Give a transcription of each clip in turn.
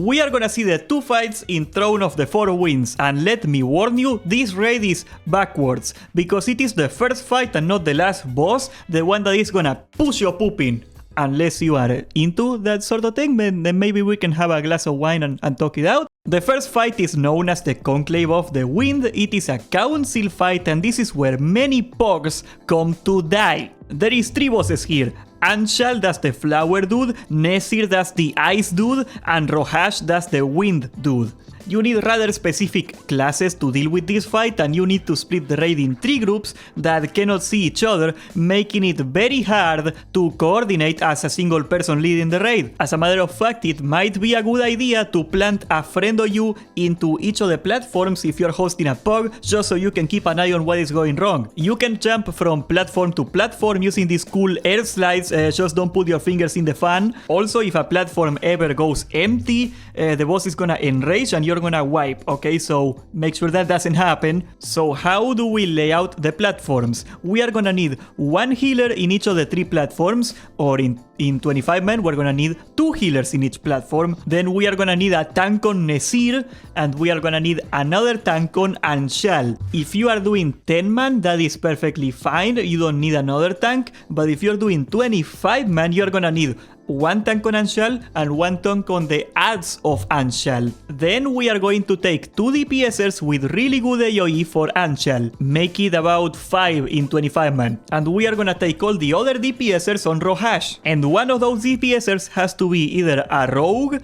we are gonna see the 2 fights in Throne of the Four Winds, and let me warn you, this raid is backwards, because it is the first fight and not the last boss, the one that is gonna push your poop in. Unless you are into that sort of thing, then maybe we can have a glass of wine and talk it out. The first fight is known as the Conclave of the Wind. It is a council fight, and this is where many pogs come to die. There is 3 bosses here. Anshal, that's the flower dude, Nesir, that's the ice dude, and Rohash, that's the wind dude. You need rather specific classes to deal with this fight, and you need to split the raid in 3 groups that cannot see each other, making it very hard to coordinate as a single person leading the raid. As a matter of fact, it might be a good idea to plant a friend of you into each of the platforms if you're hosting a POG, just so you can keep an eye on what is going wrong. You can jump from platform to platform using these cool air slides, just don't put your fingers in the fan. Also, if a platform ever goes empty, the boss is gonna enrage and you're gonna wipe, okay? So make sure that doesn't happen. So how do we lay out the platforms? We are gonna need 1 healer in each of the 3 platforms, or in 25 men we're gonna need 2 healers in each platform. Then we are gonna need a tank on Nesir, and we are gonna need another tank on Anshal. If you are doing 10 man, that is perfectly fine, you don't need another tank. But if you're doing 25 man, you're gonna need 1 tank on Anshal and 1 tank on the ads of Anshal. Then we are going to take 2 DPSers with really good AoE for Anshal. Make it about 5 in 25 man. And we are gonna take all the other DPSers on Rohash. And one of those DPSers has to be either a rogue,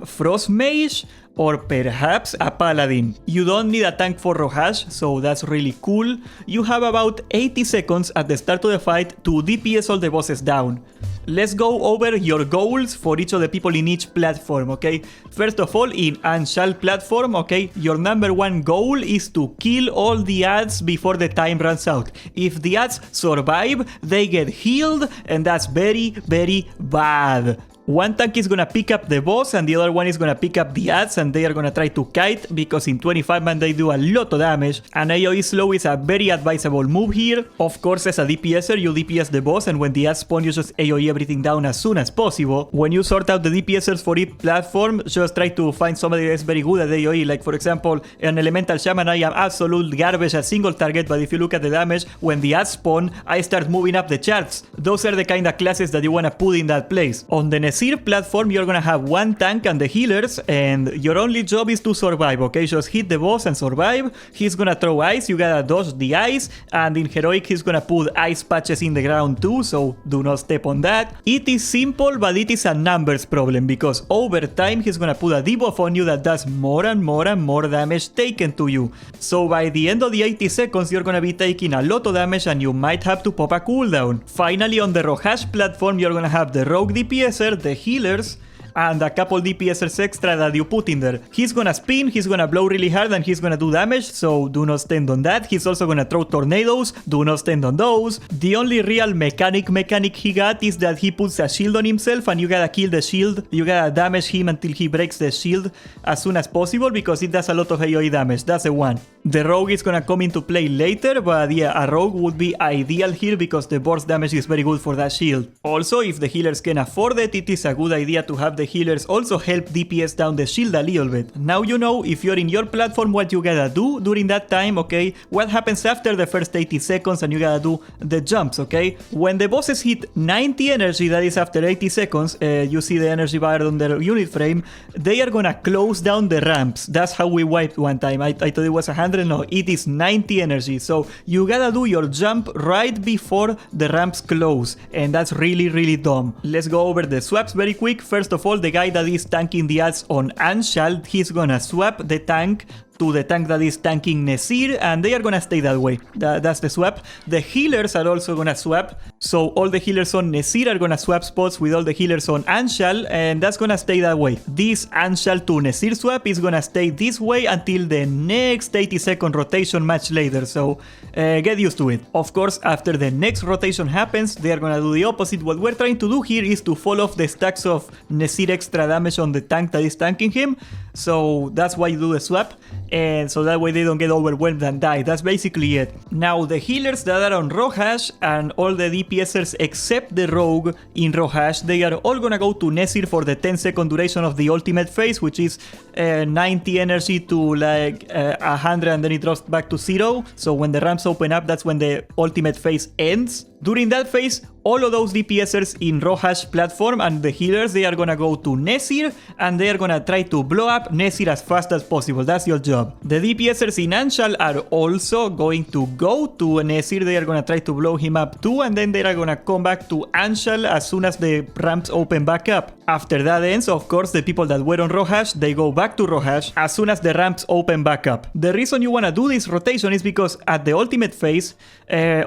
Frost Mage, or perhaps a paladin. You don't need a tank for Rohash, so that's really cool. You have about 80 seconds at the start of the fight to DPS all the bosses down. Let's go over your goals for each of the people in each platform, okay? First of all, in Anshal platform, okay, your number 1 goal is to kill all the ads before the time runs out. If the ads survive, they get healed, and that's very, very bad. 1 tank is gonna pick up the boss, and the other one is gonna pick up the ads, and they are gonna try to kite, because in 25 man they do a lot of damage, and AoE slow is a very advisable move here. Of course, as a DPSer, you DPS the boss, and when the ads spawn, you just AoE everything down as soon as possible. When you sort out the DPSers for each platform, just try to find somebody that's very good at AoE, like for example, an Elemental Shaman. I am absolute garbage at single target, but if you look at the damage, when the ads spawn, I start moving up the charts. Those are the kind of classes that you wanna put in that place. On the Nesir platform, you're gonna have 1 tank and the healers, and your only job is to survive, okay? Just hit the boss and survive. He's gonna throw ice, you gotta dodge the ice, and in heroic he's gonna put ice patches in the ground too, so do not step on that. It is simple, but it is a numbers problem, because over time he's gonna put a debuff on you that does more and more and more damage taken to you. So by the end of the 80 seconds, you're gonna be taking a lot of damage, and you might have to pop a cooldown. Finally, on the Rohash platform, you're gonna have the rogue DPSer, the healers, and a couple DPSers extra that you put in there. He's gonna spin, he's gonna blow really hard, and he's gonna do damage, so do not stand on that. He's also gonna throw tornadoes, do not stand on those. The only real mechanic he got is that he puts a shield on himself, and you gotta kill the shield. You gotta damage him until he breaks the shield as soon as possible, because it does a lot of AoE damage. That's the one. The rogue is gonna come into play later, but yeah, a rogue would be ideal here because the burst damage is very good for that shield. Also, if the healers can afford it, it is a good idea to have the healers also help DPS down the shield a little bit. Now you know, if you're in your platform, what you gotta do during that time, okay? What happens after the first 80 seconds, and you gotta do the jumps, okay? When the bosses hit 90 energy, that is after 80 seconds, you see the energy bar on their unit frame, they are gonna close down the ramps. That's how we wiped one time. I thought it was 100, no, it is 90 energy. So you gotta do your jump right before the ramps close, and that's really, really dumb. Let's go over the swaps very quick. First of all, the guy that is tanking the ads on Anshal, he's gonna swap the tank to the tank that is tanking Nesir, and they are gonna stay that way. That's the swap. The healers are also gonna swap, so all the healers on Nesir are gonna swap spots with all the healers on Anshal, and that's gonna stay that way. This Anshal to Nesir swap is gonna stay this way until the next 80-second rotation match later, so get used to it. Of course, after the next rotation happens, they are gonna do the opposite. What we're trying to do here is to fall off the stacks of Nesir extra damage on the tank that is tanking him, so that's why you do the swap. and so that way they don't get overwhelmed and die. That's basically it. Now the healers that are on Rohash and all the DPSers except the rogue in Rohash, they are all gonna go to Nesir for the 10-second duration of the ultimate phase, which is 90 energy to like 100 and then it drops back to 0. So when the ramps open up, that's when the ultimate phase ends. During that phase, all of those DPSers in Rohash platform and the healers, they are gonna go to Nesir and they are gonna try to blow up Nesir as fast as possible. That's your job. The DPSers in Anshal are also going to go to Nesir. They are gonna try to blow him up too, and then they are gonna come back to Anshal as soon as the ramps open back up. After that ends, of course, the people that were on Rohash, they go back to Rohash as soon as the ramps open back up. The reason you wanna do this rotation is because at the ultimate phase,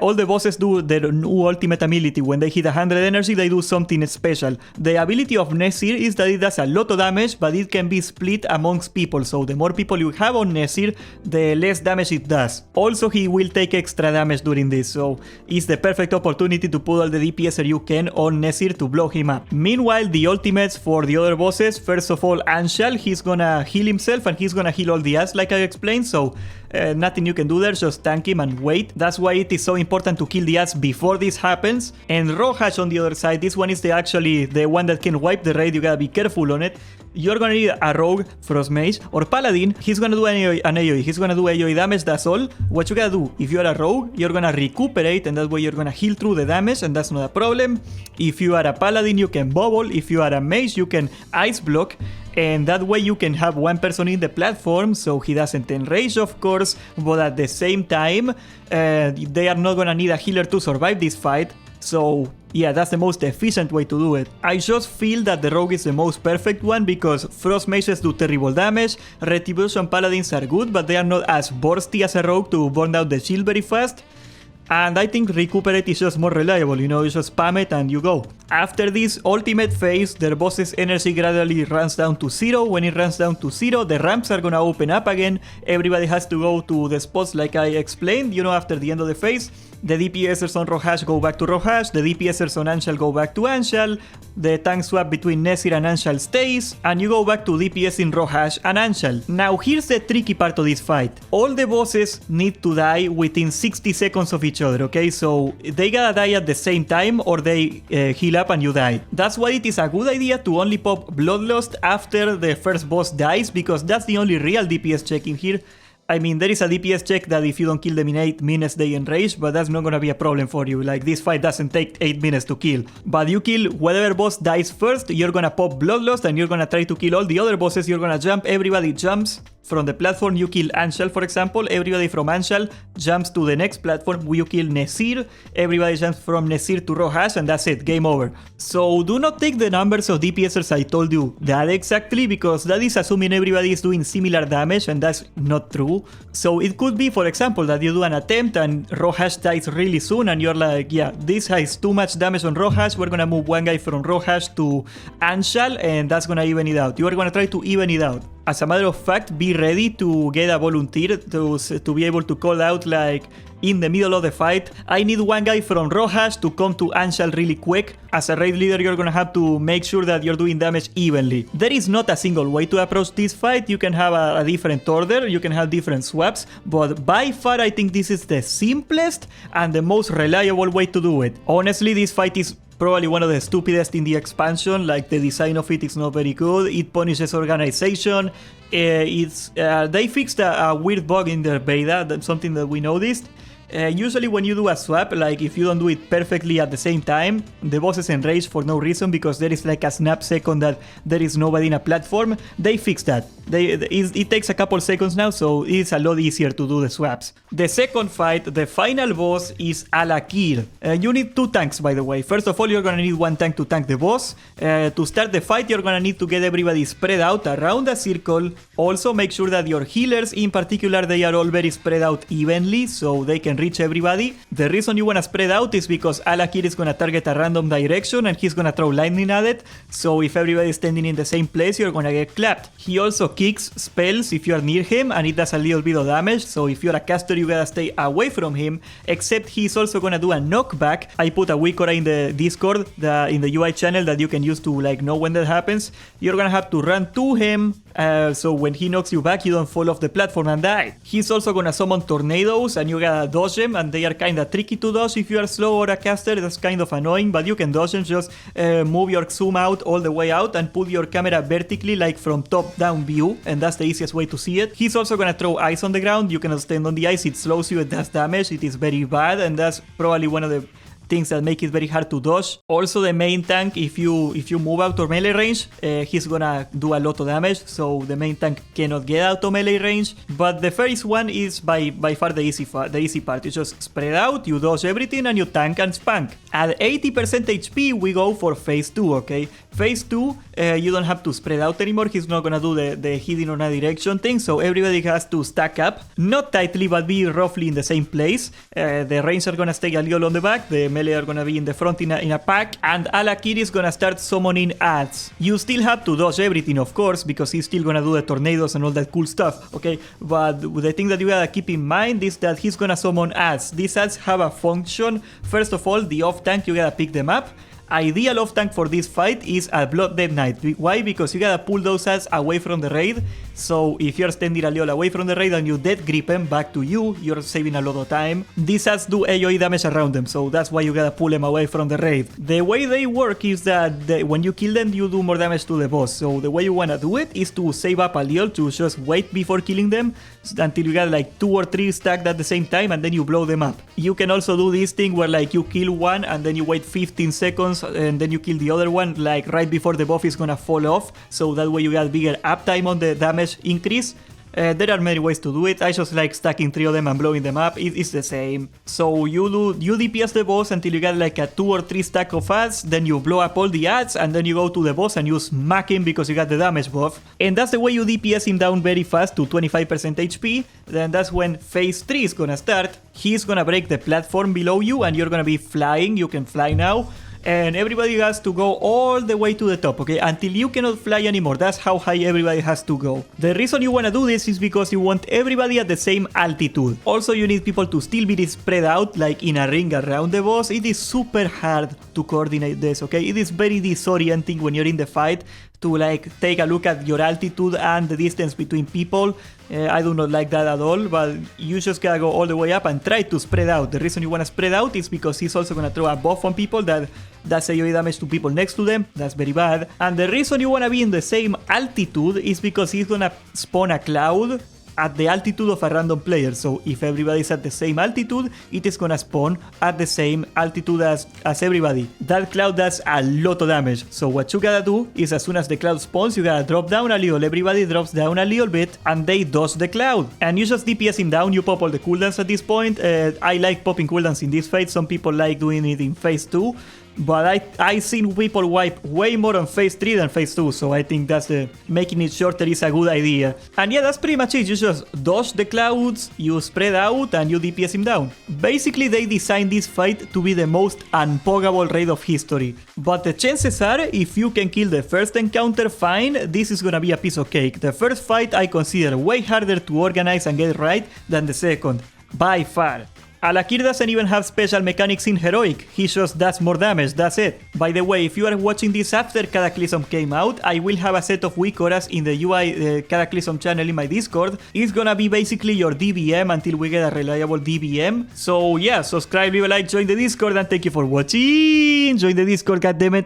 all the bosses do their new ultimate ability. When they hit 100 energy, they do something special. The ability of Nesir is that it does a lot of damage, but it can be split amongst people. So the more people you have on Nesir, the less damage it does. Also, he will take extra damage during this, so it's the perfect opportunity to put all the DPSer you can on Nesir to blow him up. Meanwhile, the ultimates for the other bosses, first of all, Anshal, he's gonna heal himself and he's gonna heal all the ads like I explained, so nothing you can do there, just tank him and wait. That's why it is so important to kill the ads before this happens. And Rohash on the other side, this one is actually the one that can wipe the raid. You gotta be careful on it. You're gonna need a rogue, frost mage, or paladin. He's gonna do an AoE. He's gonna do AoE damage, that's all. What you gotta do, if you're a rogue, you're gonna recuperate, and that way you're gonna heal through the damage, and that's not a problem. If you are a paladin, you can bubble. If you are a mage, you can ice block. And that way you can have one person in the platform, so he doesn't enrage, of course, but at the same time, they are not gonna need a healer to survive this fight. So yeah, that's the most efficient way to do it. I just feel that the rogue is the most perfect one because frost mages do terrible damage, retribution paladins are good, but they are not as bursty as a rogue to burn out the shield very fast. And I think recuperate is just more reliable, you know, you just spam it and you go. After this ultimate phase, their boss's energy gradually runs down to 0. When it runs down to 0, the ramps are gonna open up again. Everybody has to go to the spots like I explained, you know, after the end of the phase. The DPSers on Rohash go back to Rohash, the DPSers on Anshal go back to Anshal, the tank swap between Nesir and Anshal stays, and you go back to DPS in Rohash and Anshal. Now here's the tricky part of this fight. All the bosses need to die within 60 seconds of each other, okay? So they gotta die at the same time or they heal up and you die. That's why it is a good idea to only pop Bloodlust after the first boss dies, because that's the only real DPS check in here. I mean, there is a DPS check that if you don't kill them in 8 minutes, they enrage, but that's not gonna be a problem for you. Like, this fight doesn't take 8 minutes to kill. But you kill whatever boss dies first, you're gonna pop Bloodlust, and you're gonna try to kill all the other bosses. You're gonna jump, everybody jumps from the platform. You kill Anshal, for example, everybody from Anshal jumps to the next platform. You kill Nesir, everybody jumps from Nesir to Rohash, and that's it, game over. So do not take the numbers of DPSers I told you that exactly, because that is assuming everybody is doing similar damage, and that's not true. So it could be, for example, that you do an attempt and Rohash dies really soon, and you're like, yeah, this has too much damage on Rohash, we're gonna move one guy from Rohash to Anshal, and that's gonna even it out. You are gonna try to even it out. As a matter of fact, be ready to get a volunteer to be able to call out, like, in the middle of the fight, I need one guy from Rohash to come to Anshal really quick. As a raid leader, you're gonna have to make sure that you're doing damage evenly. There is not a single way to approach this fight. You can have a different order, you can have different swaps, but by far I think this is the simplest and the most reliable way to do it. Honestly, this fight is probably one of the stupidest in the expansion. Like, the design of it is not very good. It punishes organization. They fixed a weird bug in their beta. That's something that we noticed. Usually when you do a swap, like if you don't do it perfectly at the same time, the bosses enrage for no reason because there is like a snap second that there is nobody in a platform. They fixed that. It takes a couple seconds now, so it's a lot easier to do the swaps. The second fight, the final boss, is Alakir. You need 2 tanks, by the way. First of all, you're gonna need 1 tank to tank the boss. To start the fight, you're gonna need to get everybody spread out around a circle. Also, make sure that your healers, in particular, they are all very spread out evenly, so they can reach everybody. The reason you want to spread out is because Alakir is going to target a random direction and he's going to throw lightning at it. So if everybody is standing in the same place, you're going to get clapped. He also kicks spells if you are near him, and it does a little bit of damage. So if you're a caster, you gotta stay away from him. Except he's also going to do a knockback. I put a Wikora in the Discord, in the UI channel, that you can use to like know when that happens. You're going to have to run to him, So when he knocks you back, you don't fall off the platform and die. He's also gonna summon tornadoes, and you gotta dodge them, and they are kinda tricky to dodge if you are slow or a caster. That's kind of annoying, but you can dodge them. Just move your zoom out all the way out and put your camera vertically, like from top down view, and that's the easiest way to see it. He's also gonna throw ice on the ground. You cannot stand on the ice, it slows you, it does damage, it is very bad, and that's probably one of the things that make it very hard to dodge. Also, the main tank, if you move out of melee range, he's gonna do a lot of damage, so the main tank cannot get out of melee range. But the first one is by far the easy part. You just spread out, you dodge everything, and you tank and spank. At 80% HP, we go for phase 2, okay? Phase 2, you don't have to spread out anymore. He's not gonna do the hidden on a direction thing, so everybody has to stack up. Not tightly, but be roughly in the same place. The range are gonna stay a little on the back, the melee are gonna be in the front in a pack, and Alakir is gonna start summoning ads. You still have to dodge everything, of course, because he's still gonna do the tornadoes and all that cool stuff, okay? But the thing that you gotta keep in mind is that he's gonna summon ads. These ads have a function. First of all, the off tank, you gotta pick them up. Ideal off tank for this fight is a Blood Dead Knight. Why? Because you gotta pull those ads away from the raid. So if you're standing a little away from the raid and you dead grip them back to you, you're saving a lot of time. These ads do AoE damage around them, so that's why you gotta pull them away from the raid. The way they work is that when you kill them, you do more damage to the boss. So the way you wanna do it is to save up a little, to just wait before killing them until you got like 2 or 3 stacked at the same time, and then you blow them up. You can also do this thing where like you kill one and then you wait 15 seconds and then you kill the other one like right before the buff is gonna fall off, so that way you got bigger uptime on the damage increase. There are many ways to do it. I just like stacking 3 of them and blowing them up. It's the same. So you DPS the boss until you get like a 2 or 3 stack of ads, then you blow up all the ads, and then you go to the boss and you smack him because you got the damage buff. And that's the way you DPS him down very fast to 25% HP. Then that's when phase 3 is gonna start. He's gonna break the platform below you and you're gonna be flying. You can fly now. And everybody has to go all the way to the top, okay? Until you cannot fly anymore. That's how high everybody has to go. The reason you want to do this is because you want everybody at the same altitude. Also, you need people to still be spread out, like in a ring around the boss. It is super hard to coordinate this, okay? It is very disorienting when you're in the fight to like take a look at your altitude and the distance between people. I do not like that at all, but you just gotta go all the way up and try to spread out. The reason you want to spread out is because he's also gonna throw a buff on people that does AoE damage to people next to them. That's very bad. And the reason you wanna be in the same altitude is because he's gonna spawn a cloud at the altitude of a random player. So if everybody is at the same altitude, it is gonna spawn at the same altitude as everybody. That cloud does a lot of damage. So what you gotta do is, as soon as the cloud spawns, you gotta drop down a little. Everybody drops down a little bit and they dodge the cloud. And you just DPS him down. You pop all the cooldowns at this point. I like popping cooldowns in this phase. Some people like doing it in phase 2. But I seen people wipe way more on phase 3 than phase 2, so I think that's making it shorter is a good idea. And yeah, that's pretty much it. You just dodge the clouds, you spread out, and you DPS him down. Basically, they designed this fight to be the most unpoggable raid of history. But the chances are, if you can kill the first encounter, fine, this is gonna be a piece of cake. The first fight I consider way harder to organize and get right than the second, by far. Alakir doesn't even have special mechanics in Heroic, he just does more damage, that's it. By the way, if you are watching this after Cataclysm came out, I will have a set of weak auras in the UI Cataclysm channel in my Discord. It's gonna be basically your DBM until we get a reliable DBM. So yeah, subscribe, leave a like, join the Discord, and thank you for watching. Join the Discord, goddammit.